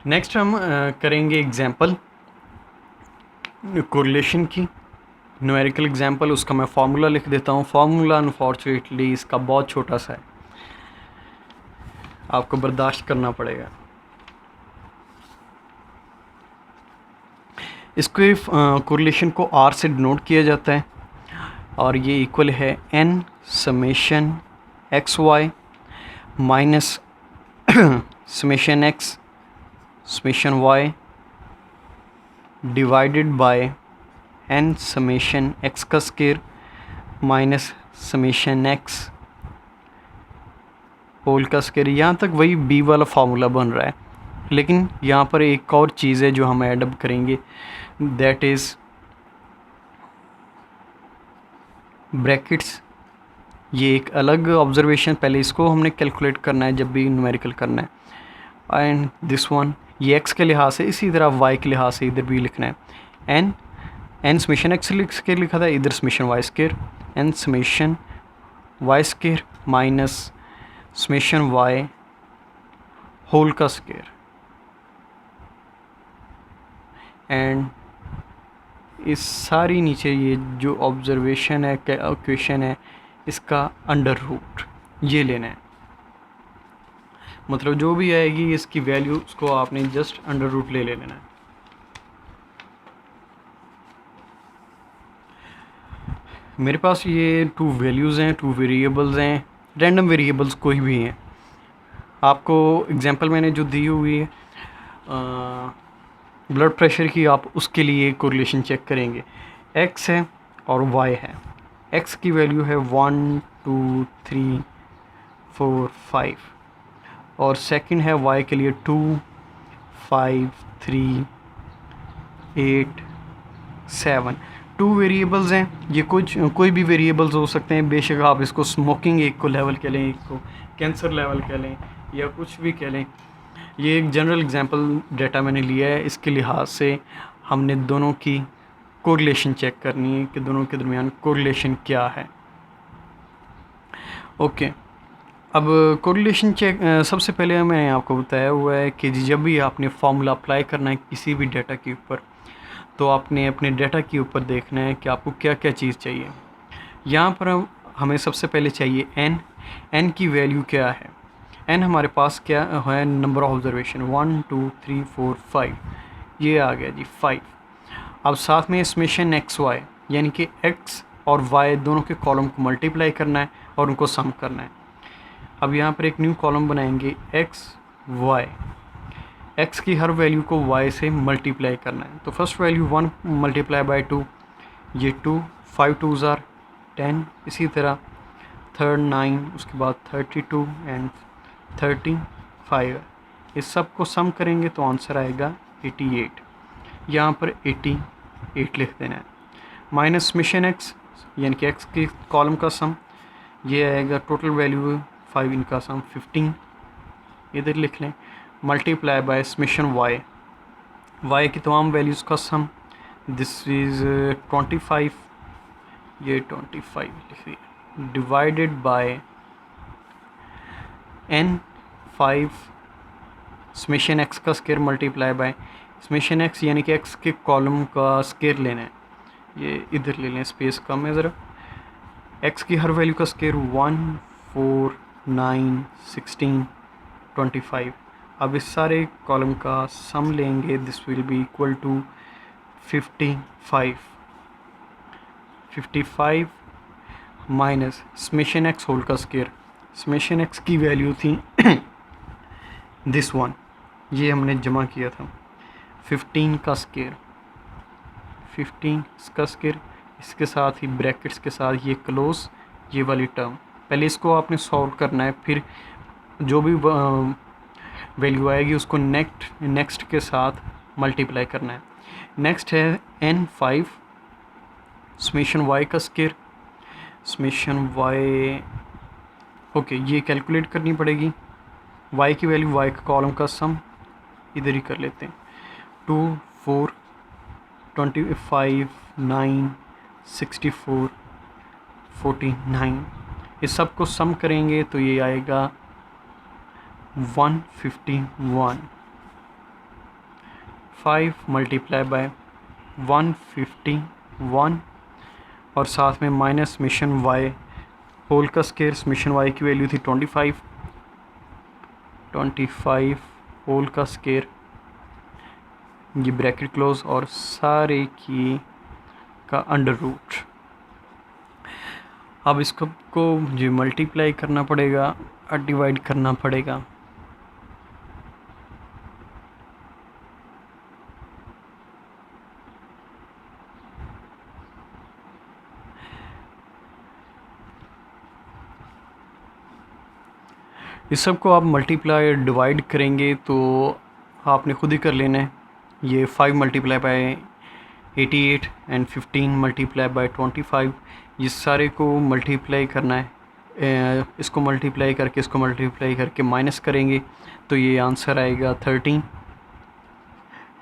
Next हम करेंगे example correlation की, न्यूमेरिकल एग्जाम्पल। उसका मैं फार्मूला लिख देता हूँ। फार्मूला अनफॉर्चुनेटली इसका बहुत छोटा सा है, आपको बर्दाश्त करना पड़ेगा। इसको कोरिलेशन को आर से डिनोट किया जाता है और ये इक्वल है N summation X Y minus summation X summation Y divided by N summation X का square minus summation X whole का स्केयर। यहाँ तक वही बी वाला फार्मूला बन रहा है, लेकिन यहाँ पर एक और चीज़ है जो हम ऐड अप करेंगे, दैट इज़ ब्रैकेट्स। ये एक अलग ऑब्जर्वेशन, पहले इसको हमने कैलकुलेट करना है जब भी न्यूमेरिकल करना है। एंड दिस वन ये एक्स के लिहाज से, इसी तरह वाई के लिहाज से इधर भी लिखना है। एन समेशन एक्स स्केयर लिखा था, इधर summation Y square, N summation Y square minus summation Y whole का स्केयर। एंड इस सारी नीचे ये जो ऑब्जर्वेशन है, क्वेश्चन है, इसका अंडर रूट ये लेना है। मतलब जो भी आएगी इसकी वैल्यू, उसको आपने जस्ट अंडर रूट ले लेना है। मेरे पास ये टू वैल्यूज़ हैं, टू वेरिएबल्स हैं, रैंडम वेरिएबल्स कोई भी हैं। आपको एग्जांपल मैंने जो दी हुई है ब्लड प्रेशर की, आप उसके लिए कोरिलेशन चेक करेंगे। एक्स है और वाई है। एक्स की वैल्यू है 1 2 3 4 5 और सेकंड है वाई के लिए 2 5 3 8 7। टू वेरिएबल्स हैं, ये कोई भी वेरिएबल्स हो सकते हैं। बेशक आप इसको स्मोकिंग एक को लेवल कह लें, एक को कैंसर लेवल कह लें, या कुछ भी कह लें। ये एक जनरल एग्जांपल डेटा मैंने लिया है, इसके लिहाज से हमने दोनों की कोरिलेशन चेक करनी है कि दोनों के दरमियान कोरिलेशन क्या है। ओके, अब कोरिलेशन चेक सबसे पहले मैंने आपको बताया हुआ है कि जब भी आपने फार्मूला अप्लाई करना है किसी भी डेटा के ऊपर, तो आपने अपने डेटा के ऊपर देखना है कि आपको क्या क्या चीज़ चाहिए। यहाँ पर हमें सबसे पहले चाहिए एन की वैल्यू क्या है। एन हमारे पास क्या है, नंबर ऑफ ऑब्जर्वेशन 1 2 3 4 5, ये आ गया जी 5। अब साथ में समेशन एक्स वाई, यानी कि एक्स और वाई दोनों के कॉलम को मल्टीप्लाई करना है और उनको सम करना है। अब यहाँ पर एक न्यू कॉलम बनाएंगे एक्स वाई। एक्स की हर वैल्यू को वाई से मल्टीप्लाई करना है। तो फर्स्ट वैल्यू 1 मल्टीप्लाई बाय 2, ये 2, 5 2s आर 10, इसी तरह थर्ड 9, उसके बाद 32 एंड 35। इस सब को सम करेंगे तो आंसर आएगा 88। यहाँ पर 88 लिख देना है। माइनस समेशन एक्स, यानी कि एक्स की कॉलम का सम, ये आएगा टोटल वैल्यू 5, इनका सम 15, इधर लिख लें। Multiply by summation Y, Y की तमाम वैल्यूज़ का सम, दिस इज़ 25, ये 25 लिखिए, divided by N 5 summation X का square multiply by summation X, यानी कि एक्स के कॉलम का स्केयर लेना है। ये इधर ले लें, स्पेस कम है ज़रा। एक्स की हर वैल्यू का स्केयर 1 4 9 16 25। अब इस सारे कॉलम का सम लेंगे, this will be equal to 55 minus summation X whole का स्केयर। समेशन एक्स की वैल्यू थी दिस वन, ये हमने जमा किया था 15 का स्केयर, 15 का स्केयर, इसके साथ ही ब्रैकेट्स के साथ ये क्लोज, ये वाली टर्म। पहले इसको आपने सॉल्व करना है, फिर जो भी वैल्यू आएगी उसको नेक्स्ट के साथ मल्टीप्लाई करना है। नेक्स्ट है n5 समेशन वाई का स्केयर, समेशन वाई, ओके, ये कैलकुलेट करनी पड़ेगी। वाई की वैल्यू, वाई का कॉलम का सम इधर ही कर लेते हैं, 2 4 25 9 64 49। इस सब को सम करेंगे तो ये आएगा 151। 5 मल्टीप्लाई बाय 151 और साथ में माइनस मिशन वाई होल का स्केयर। मिशन वाई की वैल्यू थी 25 होल का स्केयर, ये ब्रैकेट क्लोज और सारे की का अंडर रूट। अब इसको जो मल्टीप्लाई करना पड़ेगा और डिवाइड करना पड़ेगा। इस सब को आप मल्टीप्लाई डिवाइड करेंगे तो आपने खुद ही कर लेना है। ये 5 multiply by 88 and 15 multiply by 25, ये सारे को मल्टीप्लाई करना है। इसको मल्टीप्लाई करके इसको मल्टीप्लाई करके माइनस करेंगे तो ये आंसर आएगा 13।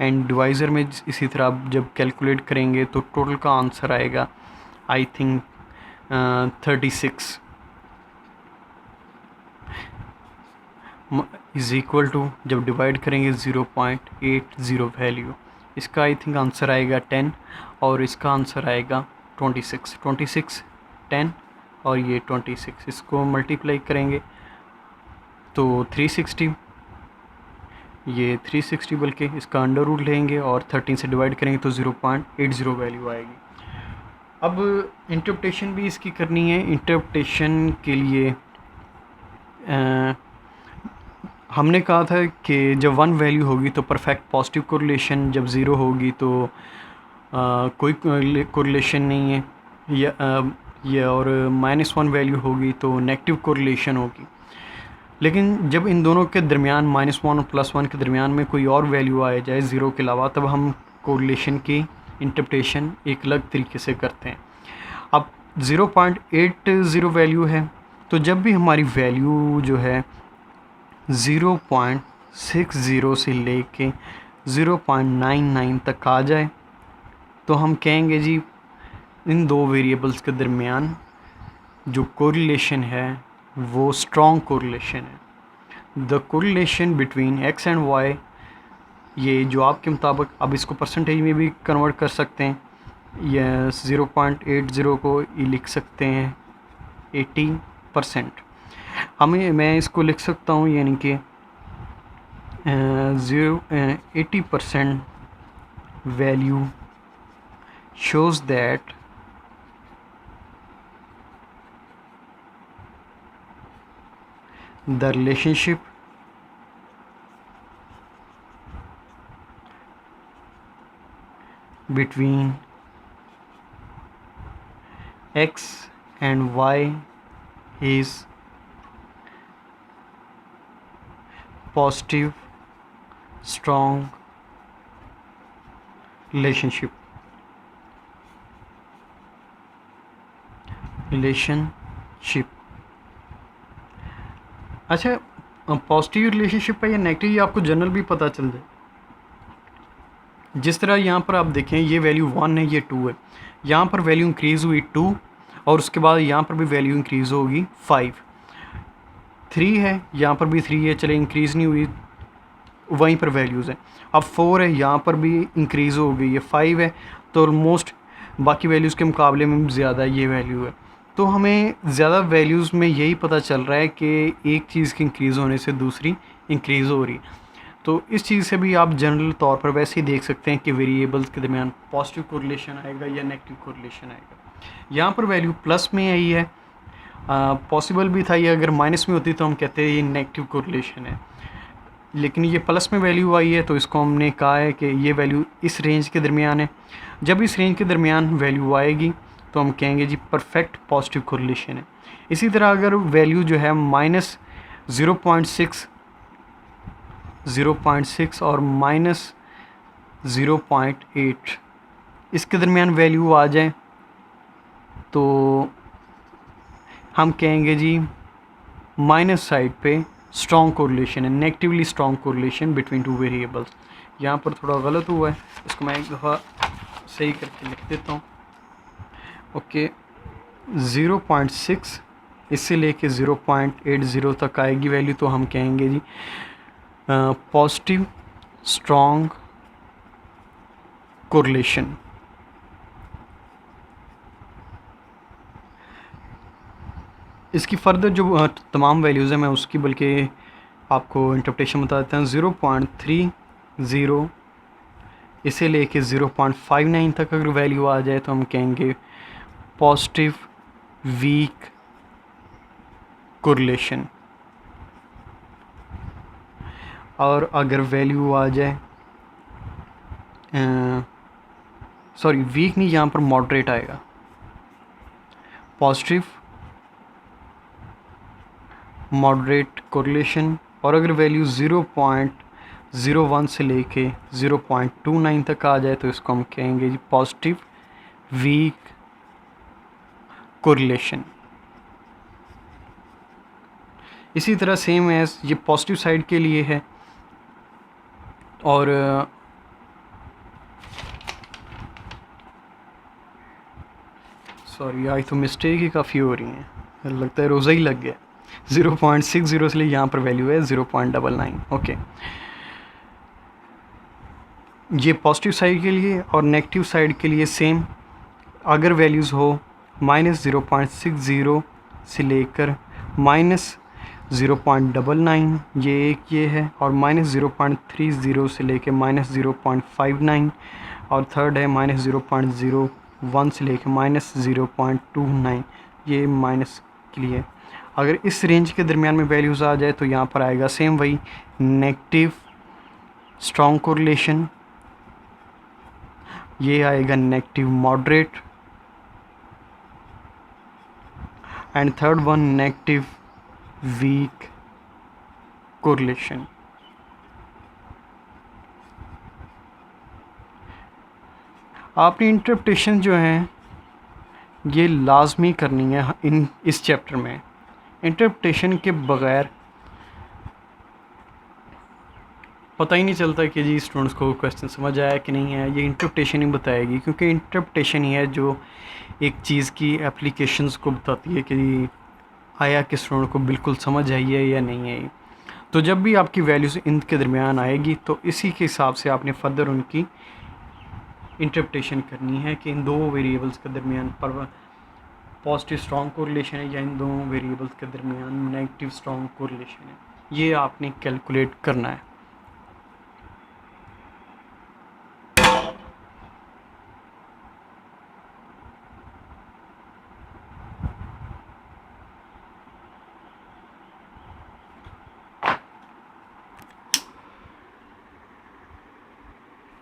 एंड डिवाइज़र में इसी तरह आप जब कैलकुलेट करेंगे तो टोटल का आंसर आएगा I think 36 is equal to, जब डिवाइड करेंगे 0.80 वैल्यू, इसका आई थिंक आंसर आएगा 10 और इसका आंसर आएगा 26 10 और ये 26। इसको मल्टीप्लाई करेंगे तो 360, ये 360 बल्कि इसका अंडर रूट लेंगे और 13 से डिवाइड करेंगे तो 0.80 वैल्यू आएगी। अब इंटरप्रिटेशन भी इसकी करनी है। इंटरप्रिटेशन के लिए हमने कहा था कि जब 1 वैल्यू होगी तो परफेक्ट पॉजिटिव कोरिलेशन, जब 0 होगी तो कोई कोरिलेशन नहीं है, या और -1 वैल्यू होगी तो नेगेटिव कोरिलेशन होगी। लेकिन जब इन दोनों के दरमियान -1 और +1 के दरमियान में कोई और वैल्यू आ जाए 0 के अलावा, तब हम कोरिलेशन की इंटरप्रिटेशन एक अलग तरीके से करते हैं। अब 0.80 वैल्यू है, तो जब भी हमारी वैल्यू जो है 0.60 से लेके 0.99 तक आ जाए तो हम कहेंगे जी इन दो वेरिएबल्स के दरमियान जो कोरिलेशन है वो स्ट्रॉन्ग कोरिलेशन है। The correlation between x and y, ये जो आपके मुताबिक, अब इसको परसेंटेज में भी कन्वर्ट कर सकते हैं, या 0.80 को लिख सकते हैं 80%। मैं इसको लिख सकता हूँ यानी कि 80% value shows that the relationship between x and y is positive strong relationship। अच्छा, पॉजिटिव रिलेशनशिप है या नेगेटिव, ये आपको जनरल भी पता चल जाए। जिस तरह यहाँ पर आप देखें ये वैल्यू 1 है, ये 2 है, यहाँ पर वैल्यू इंक्रीज़ हुई 2 और उसके बाद यहाँ पर भी वैल्यू इंक्रीज़ होगी 5। 3 है, यहाँ पर भी 3 है, चले इंक्रीज़ नहीं हुई, वहीं पर वैल्यूज़ हैं। अब 4 है, यहाँ पर भी इंक्रीज़ हो गई है, 5 है, तो ऑलमोस्ट बाकी वैल्यूज़ के मुकाबले में ज़्यादा ये वैल्यू है। तो हमें ज़्यादा वैल्यूज़ में यही पता चल रहा है कि एक चीज़ की इंक्रीज़ होने से दूसरी इंक्रीज़ हो रही है। तो इस चीज़ से भी आप जनरल तौर पर वैसे ही देख सकते हैं कि वेरिएबल्स के दरमियान पॉजिटिव कोरिलेशन आएगा या नेगेटिव कोरिलेशन आएगा। यहाँ पर वैल्यू प्लस में आई है, पॉसिबल भी था ये अगर माइनस में होती तो हम कहते हैं ये नेगेटिव कोरिलेशन है, लेकिन ये प्लस में वैल्यू आई है तो इसको हमने कहा है कि ये वैल्यू इस रेंज के दरमियान है। जब इस रेंज के दरमियान वैल्यू आएगी तो हम कहेंगे जी परफेक्ट पॉजिटिव कोरिलेशन है। इसी तरह अगर वैल्यू जो है -0.6 और -0.8 इसके दरमियान वैल्यू आ जाए तो हम कहेंगे जी माइनस साइड पे स्ट्रॉन्ग कोरिलेशन है, negatively strong correlation between two variables. यहाँ पर थोड़ा गलत हुआ है, इसको मैं एक दफ़ा सही करके लिख देता हूँ। ओके, 0.6 इससे लेके 0.80 तक आएगी वैल्यू तो हम कहेंगे जी पॉजिटिव स्ट्रॉन्ग कोरिलेशन। इसकी फर्दर जो तमाम वैल्यूज़ हैं मैं उसकी बल्कि आपको इंटरप्रिटेशन बता देता हूँ। 0.30 इसे लेके 0.59 तक अगर वैल्यू आ जाए तो हम कहेंगे पॉजिटिव वीक कोरिलेशन, और अगर वैल्यू आ जाए सॉरी वीक नहीं, यहाँ पर मॉडरेट आएगा, पॉजिटिव मॉडरेट कोरिलेशन। और अगर वैल्यू 0.01 से लेके 0.29 तक आ जाए तो इसको हम कहेंगे जी पॉजिटिव वीक कोरिलेशन। इसी तरह सेम एज ये पॉजिटिव साइड के लिए है, और सॉरी आज तो मिस्टेक ही काफ़ी हो रही हैं, लगता है रोज़ा ही लग गया। 0.60 से लिए यहाँ पर वैल्यू है 0.99। ओके, ये पॉजिटिव साइड के लिए, और नेगेटिव साइड के लिए सेम। अगर वैल्यूज़ हो -0.60 से लेकर -0.99, ये एक ये है, और -0.30 से लेकर -0.59, और थर्ड है -0.01 से लेकर -0.29, ये माइनस के लिए। अगर इस रेंज के दरमियान में वैल्यूज़ आ जाए तो यहाँ पर आएगा सेम वही नेगेटिव स्ट्रॉन्ग कोरिलेशन, ये आएगा negative moderate, and third one negative weak correlation. आपने इंटरप्रिटेशन जो है ये लाजमी करनी है इस चैप्टर में। इंटरप्रिटेशन के बग़ैर पता ही नहीं चलता कि जी स्टूडेंट्स को क्वेश्चन समझ आया कि नहीं है। ये इंटरप्रिटेशन ही बताएगी, क्योंकि इंटरप्रिटेशन ही है जो एक चीज़ की एप्लीकेशंस को बताती है कि आया कि स्टूडेंट को बिल्कुल समझ आई है या नहीं आई। तो जब भी आपकी वैल्यूज़ इनके दरमियान आएगी तो इसी के हिसाब से आपने फर्दर उनकी इंटरप्रिटेशन करनी है कि इन दो वेरिएबल्स के दरमियान पर पॉजिटिव स्ट्रॉन्ग कोरिलेशन है या इन दो वेरिएबल्स के दरमियान नेगेटिव स्ट्रॉन्ग कोरिलेशन है। ये आपने कैलकुलेट करना है।